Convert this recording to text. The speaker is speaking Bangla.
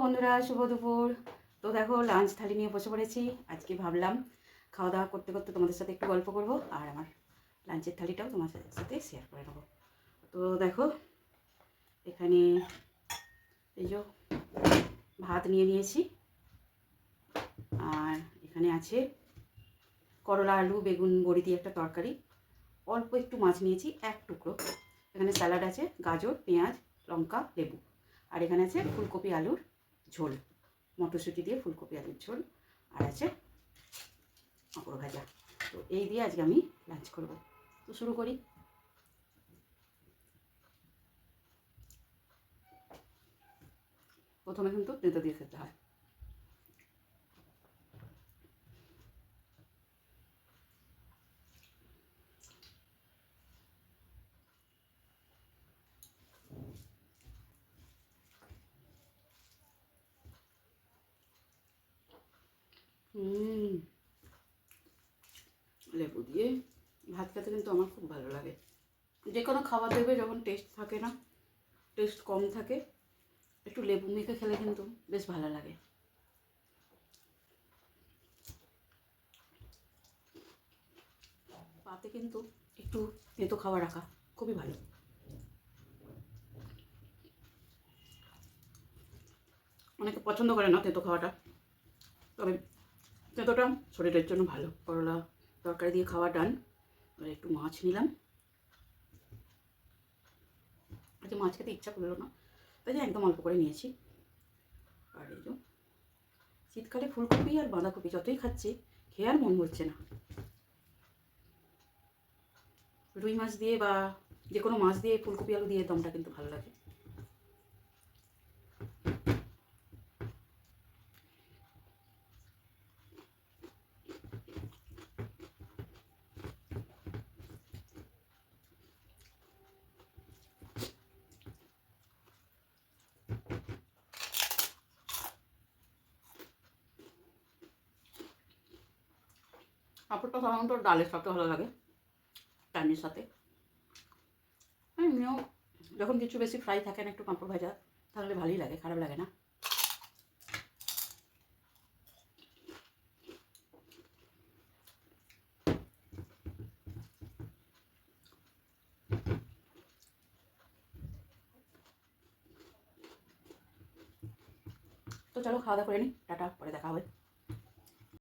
বন্ধুরা, শুভ দুপুর। তো দেখো লাঞ্চ থালি নিয়ে বসে পড়েছি। আজকে ভাবলাম খাওয়া দাওয়া করতে করতে তোমাদের সাথে একটু গল্প করব আর আমার লাঞ্চের থালিটাও তোমাদের সাথে শেয়ার করে নেবো। তো দেখো এখানে এই যে ভাত নিয়ে নিয়েছি, আর এখানে আছে করলা আলু বেগুন বড়ি দিয়ে একটা তরকারি, অল্প একটু মাছ নিয়েছি এক টুকরো, এখানে স্যালাড আছে গাজর পেঁয়াজ লঙ্কা লেবু, আর এখানে আছে ফুলকপি আলুর ঝোল, মটরশুঁটি দিয়ে ফুলকপি আলুর ঝোল, আর আছে পাঁপড় ভাজা। তো এই দিয়ে আজকে আমি লাঞ্চ করব। তো শুরু করি। প্রথমে কিন্তু তেঁতো দিয়ে খেতে হয়। লেবু দিয়ে ভাত খেতে কিন্তু আমার খুব ভালো লাগে। যে কোনো খাবার দেবে যখন টেস্ট থাকে না, টেস্ট কম থাকে, একটু লেবু মেখে খেলে কিন্তু বেশ ভালো লাগে। পাতে কিন্তু একটু তেঁতো খাওয়া রাখা খুবই ভালো। অনেকে পছন্দ করে না তেঁতো খাওয়াটা, তবে তেঁতোটা শরীরের জন্য ভালো। করলা তরকারি দিয়ে খাওয়া ডান। আর একটু মাছ নিলাম, আজকে মাছ খেতে ইচ্ছা করলো না, তাই একদম অল্প করে নিয়েছি। আর এই যে শীতকালে ফুলকপি আর বাঁধাকপি যতই খাচ্ছি খেয়ে আর মন বলছে না। রুই মাছ দিয়ে বা যে কোনো মাছ দিয়ে ফুলকপি আলু দিয়ে দমটা কিন্তু ভালো লাগে। পাঁপড়টা সাধারণত ডালের সাথে ভালো লাগে, চাটনির সাথে। এমনিও যখন কিছু বেশি ফ্রাই থাকে না, একটু পাঁপড় ভাজা তাহলে ভালোই লাগে, খারাপ লাগে না। তো চলো খাওয়া দাওয়া করে নিই, টাটা, পরে দেখা হবে।